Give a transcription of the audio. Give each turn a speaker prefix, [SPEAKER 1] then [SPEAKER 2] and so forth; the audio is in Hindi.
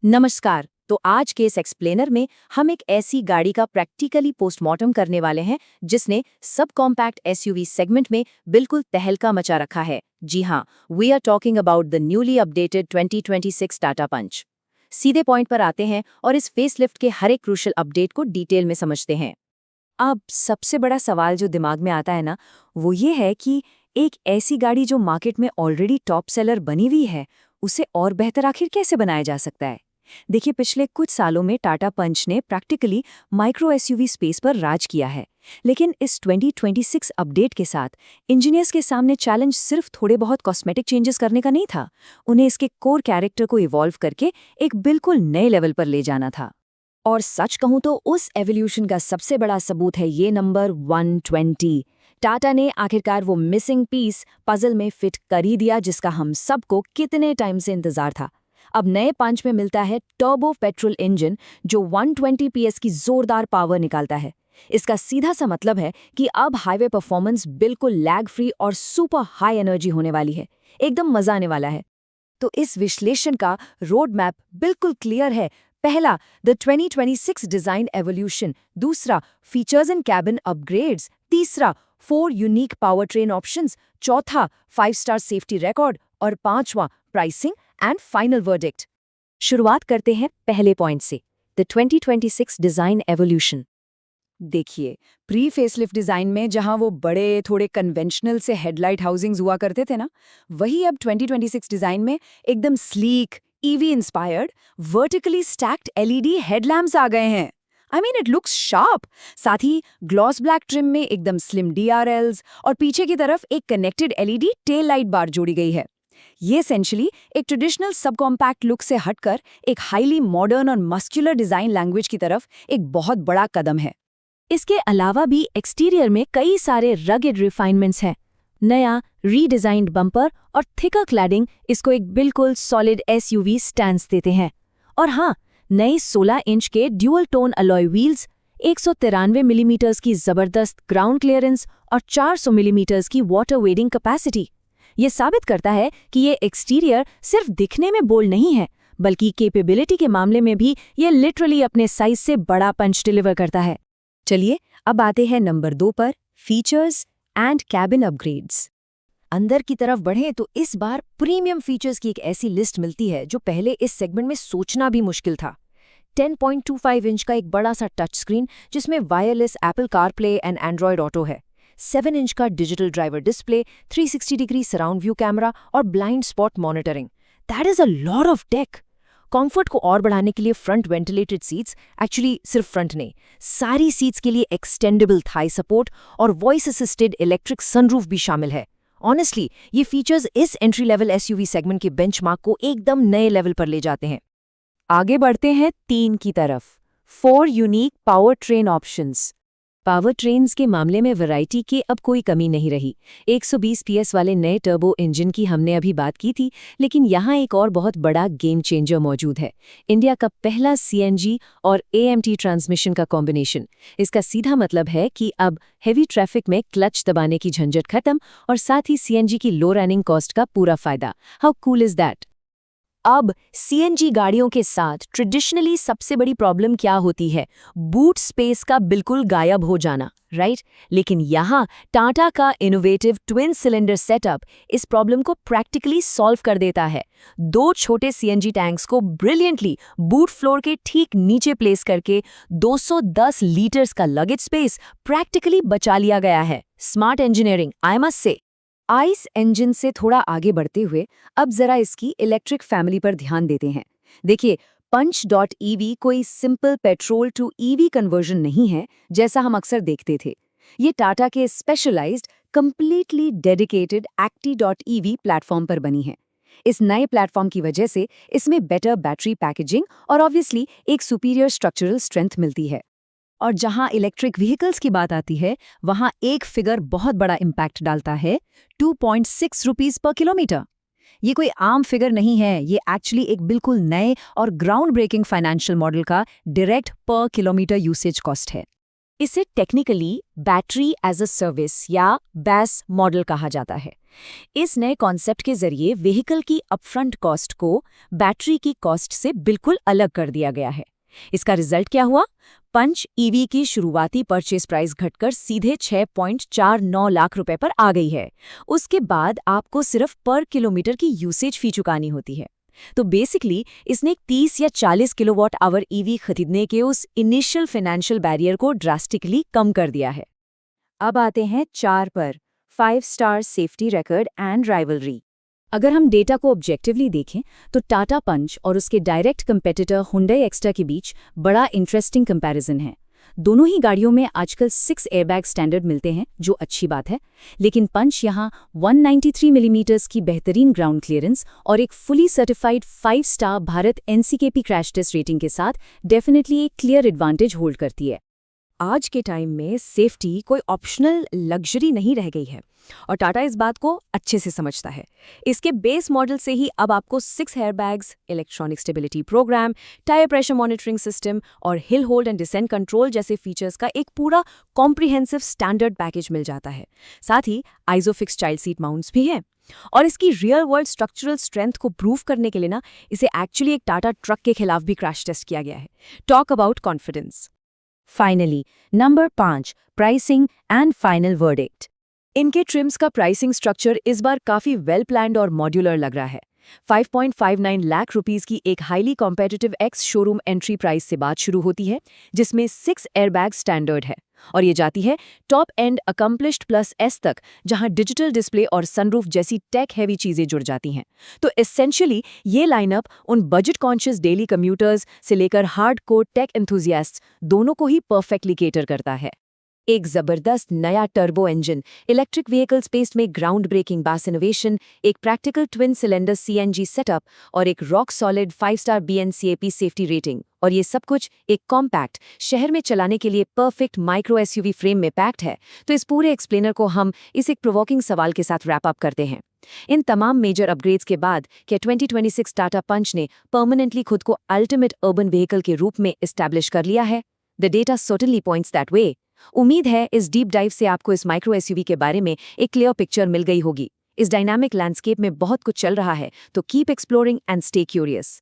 [SPEAKER 1] नमस्कार। तो आज के इस एक्सप्लेनर में हम एक ऐसी गाड़ी का प्रैक्टिकली पोस्टमार्टम करने वाले हैं जिसने सब कॉम्पैक्ट एसयूवी सेगमेंट में बिल्कुल तहलका मचा रखा है। जी हाँ, we are talking about the newly updated 2026 Tata Punch. सीधे पॉइंट पर आते हैं और इस फेसलिफ्ट के हर एक क्रूशल अपडेट को डिटेल में समझते हैं। अब सबसे बड़ा सवाल जो दिमाग में आता है ना, वो ये है कि एक ऐसी गाड़ी जो मार्केट में ऑलरेडी टॉप सेलर बनी हुई है, उसे और बेहतर आखिर कैसे बनाया जा सकता है। देखिए, पिछले कुछ सालों में टाटा पंच ने प्रैक्टिकली माइक्रो एसयूवी स्पेस पर राज किया है, लेकिन इस 2026 अपडेट के साथ इंजीनियर्स के सामने चैलेंज सिर्फ थोड़े बहुत कॉस्मेटिक चेंजेस करने का नहीं था, उन्हें इसके कोर कैरेक्टर को इवॉल्व करके एक बिल्कुल नए लेवल पर ले जाना था। और सच कहूं तो उस एवोल्यूशन का सबसे बड़ा सबूत है ये नंबर 120। टाटा ने आखिरकार वो मिसिंग पीस पजल में फिट कर ही दिया जिसका हम सबको कितने टाइम से इंतजार था। अब नए पंच में मिलता है टर्बो पेट्रोल इंजन जो 120 पीएस की जोरदार पावर निकालता है। इसका सीधा सा मतलब है कि अब हाईवे परफॉर्मेंस बिल्कुल लैग फ्री और सुपर हाई एनर्जी होने वाली है, एकदम मजा आने वाला है। तो इस विश्लेषण का रोड मैप बिल्कुल क्लियर है। पहला, द 2026 डिजाइन एवोल्यूशन। दूसरा, फीचर्स एंड कैबिन अपग्रेड्स। तीसरा, 4 यूनिक पावर ट्रेन ऑप्शंस। चौथा, 5-स्टार सेफ्टी रिकॉर्ड। और पांचवा, प्राइसिंग एंड फाइनल वर्डिक्ट। शुरुआत करते हैं पहले पॉइंट से, द 2026 डिजाइन एवोल्यूशन। देखिए, प्री फेसलिफ्ट डिजाइन में जहां वो बड़े थोड़े कन्वेंशनल से हेडलाइट हाउसिंग्स हुआ करते थे ना, वही अब 2026 डिजाइन में एकदम sleek, EV inspired, vertically stacked LED headlamps आ गए हैं। I mean it looks sharp. साथ ही ग्लॉस ब्लैक ट्रिम में एकदम स्लिम डीआरएल्स और पीछे की तरफ एक कनेक्टेड एलईडी टेल लाइट बार जोड़ी गई है। ये एसेंशियली एक ट्रेडिशनल सब कॉम्पैक्ट लुक से हटकर एक हाईली मॉडर्न और मस्कुलर डिजाइन लैंग्वेज की तरफ एक बहुत बड़ा कदम है। इसके अलावा भी एक्सटीरियर में कई सारे रगेड रिफाइनमेंट्स हैं। नया रीडिजाइंड बम्पर और थिकर क्लैडिंग इसको एक बिल्कुल सॉलिड एसयूवी स्टैंस देते हैं। और हाँ, नए 16 इंच के dual tone alloy wheels, 193 millimetres की जबरदस्त ग्राउंड क्लियरेंस और 400 मिलीमीटर्स की वाटर वेडिंग कैपेसिटी। ये साबित करता है कि ये एक्सटीरियर सिर्फ दिखने में बोल्ड नहीं है, बल्कि कैपेबिलिटी के मामले में भी ये लिटरली अपने साइज से बड़ा पंच डिलीवर करता है। चलिए अब आते हैं नंबर 2 पर, फीचर्स एंड कैबिन अपग्रेड्स। अंदर की तरफ बढ़ें तो इस बार प्रीमियम फीचर्स की एक ऐसी लिस्ट मिलती है जो पहले इस सेगमेंट में सोचना भी मुश्किल था। 10.25 इंच का एक बड़ा सा टच स्क्रीन जिसमें wireless Apple CarPlay and Android auto है। 7 इंच का digital driver display, 360 degree surround view camera और blind spot monitoring. That is a lot of tech. Comfort को और बढ़ाने के लिए फ्रंट वेंटिलेटेड सीट्स, एक्चुअली सिर्फ फ्रंट नहीं, सारी सीट्स के लिए एक्सटेंडेबल थाई सपोर्ट और वॉइस असिस्टेड इलेक्ट्रिक सनरूफ भी शामिल है। ऑनेस्टली ये फीचर्स इस एंट्री लेवल एसयूवी सेगमेंट के बेंचमार्क को एकदम नए लेवल पर ले जाते हैं। आगे बढ़ते हैं 3 की तरफ, 4 unique power train options. Power trains के मामले में वैरायटी की अब कोई कमी नहीं रही। 120 पीएस वाले नए टर्बो इंजन की हमने अभी बात की थी, लेकिन यहाँ एक और बहुत बड़ा गेम चेंजर मौजूद है। इंडिया का पहला सीएनजी और एएमटी ट्रांसमिशन का कॉम्बिनेशन। इसका सीधा मतलब है कि अब हेवी ट्रैफिक में क्लच दबाने की झंझट खत्म और साथ ही सीएनजी की लो रनिंग कॉस्ट का पूरा फायदा। How cool is that. अब सीएनजी गाड़ियों के साथ ट्रेडिशनली सबसे बड़ी प्रॉब्लम क्या होती है? बूट स्पेस का बिल्कुल गायब हो जाना, राइट? लेकिन यहाँ टाटा का इनोवेटिव ट्विन सिलेंडर सेटअप इस प्रॉब्लम को प्रैक्टिकली सॉल्व कर देता है। 2 छोटे सीएनजी टैंक्स को ब्रिलियंटली बूट फ्लोर के ठीक नीचे प्लेस करके 210 लीटर्स का लगेज स्पेस प्रैक्टिकली बचा लिया गया है। Smart engineering, I must say. Ice engine से थोड़ा आगे बढ़ते हुए अब जरा इसकी इलेक्ट्रिक फैमिली पर ध्यान देते हैं। देखिए, पंच.ईवी कोई simple petrol to EV conversion नहीं है जैसा हम अक्सर देखते थे। ये टाटा के स्पेशलाइज्ड कंप्लीटली डेडिकेटेड एक्टी.ईवी प्लेटफॉर्म पर बनी है। इस नए प्लेटफॉर्म की वजह से इसमें बेटर बैटरी पैकेजिंग और ऑब्वियसली एक सुपीरियर स्ट्रक्चरल स्ट्रेंथ मिलती है। और जहां इलेक्ट्रिक व्हीकल्स की बात आती है, वहां एक फिगर बहुत बड़ा इम्पैक्ट डालता है, 2.6 रुपीस पर किलोमीटर। ये कोई आम फिगर नहीं है, ये एक्चुअली एक बिल्कुल नए और ग्राउंड ब्रेकिंग फाइनेंशियल मॉडल का direct per kilometre usage cost है। इसे technically battery as a service या बैस मॉडल कहा जाता है।
[SPEAKER 2] इस नए कॉन्सेप्ट के जरिए व्हीकल की अपफ्रंट कॉस्ट को बैटरी की कॉस्ट से बिल्कुल अलग कर दिया गया है। इसका रिजल्ट क्या हुआ? पंच ईवी की शुरुआती परचेज प्राइस घटकर सीधे 6.49 लाख रुपए पर आ गई है। उसके बाद आपको सिर्फ पर किलोमीटर की यूसेज फी चुकानी होती है। तो बेसिकली इसने 30 या 40 किलोवाट आवर ईवी खरीदने के उस इनिशियल फाइनेंशियल बैरियर को ड्रास्टिकली कम कर दिया है।
[SPEAKER 1] अब आते हैं 4 पर 5 star safety record and rivalry.
[SPEAKER 2] अगर हम डेटा को ऑब्जेक्टिवली देखें तो टाटा पंच और उसके डायरेक्ट कंपेटिटर हुंडई एक्स्ट्रा के बीच बड़ा इंटरेस्टिंग कंपैरिजन है। दोनों ही गाड़ियों में आजकल 6 एयरबैग स्टैंडर्ड मिलते हैं, जो अच्छी बात है, लेकिन पंच यहाँ 193 मिलीमीटर्स की बेहतरीन ग्राउंड क्लियरेंस और एक fully certified 5 star Bharat NCAP crash test rating के साथ डेफिनेटली एक क्लियर एडवांटेज होल्ड करती है।
[SPEAKER 1] आज के टाइम में सेफ्टी कोई ऑप्शनल लग्जरी नहीं रह गई है और टाटा इस बात को अच्छे से समझता है। इसके बेस मॉडल से ही अब आपको 6 airbags, electronic stability program, tyre pressure monitoring system और hill hold and descent control जैसे फीचर्स का एक पूरा कॉम्प्रिहेंसिव स्टैंडर्ड पैकेज मिल जाता है। साथ ही आइसोफिक्स चाइल्ड सीट माउंट्स भी हैं। और इसकी रियल वर्ल्ड स्ट्रक्चरल स्ट्रेंथ को प्रूव करने के लिए ना इसे एक्चुअली एक टाटा ट्रक के खिलाफ भी क्रैश टेस्ट किया गया है। Talk about confidence.
[SPEAKER 2] Finally number 5, pricing and final verdict.
[SPEAKER 1] इनके ट्रिम्स का प्राइसिंग स्ट्रक्चर इस बार काफी वेल प्लान्ड और मॉड्यूलर लग रहा है। 5.59 लाख रुपीस की एक highly competitive ex showroom entry price से बात शुरू होती है, जिसमें 6 एयरबैग स्टैंडर्ड है और ये जाती है top and accomplished plus S तक, जहां डिजिटल डिस्प्ले और सनरूफ जैसी टेक हैवी चीजें जुड़ जाती हैं। तो एसेंशियली ये लाइनअप उन बजट कॉन्शियस डेली कम्यूटर्स से लेकर हार्ड कोर टेक एंथुजियास्ट्स दोनों को ही परफेक्टली केटर करता है। एक जबरदस्त नया turbo engine, electric vehicle space में ग्राउंड ब्रेकिंग बास इनोवेशन, एक practical twin cylinder CNG setup और एक rock solid 5 star BNCAP safety rating, और ये सब कुछ एक कॉम्पैक्ट शहर में चलाने के लिए परफेक्ट माइक्रो एसयूवी फ्रेम में पैक्ड है। तो इस पूरे एक्सप्लेनर को हम इस एक प्रोवोकिंग सवाल के साथ रैप अप करते हैं। इन तमाम मेजर अपग्रेड्स के बाद क्या 2026 टाटा पंच ने परमानेंटली खुद को अल्टीमेट अर्बन व्हीकल के रूप में एस्टैब्लिश कर लिया है? The data certainly points that way. उम्मीद है इस डीप डाइव से आपको इस माइक्रो एसयूवी के बारे में एक क्लियर पिक्चर मिल गई होगी। इस डायनामिक लैंडस्केप में बहुत कुछ चल रहा है, तो keep exploring and stay curious.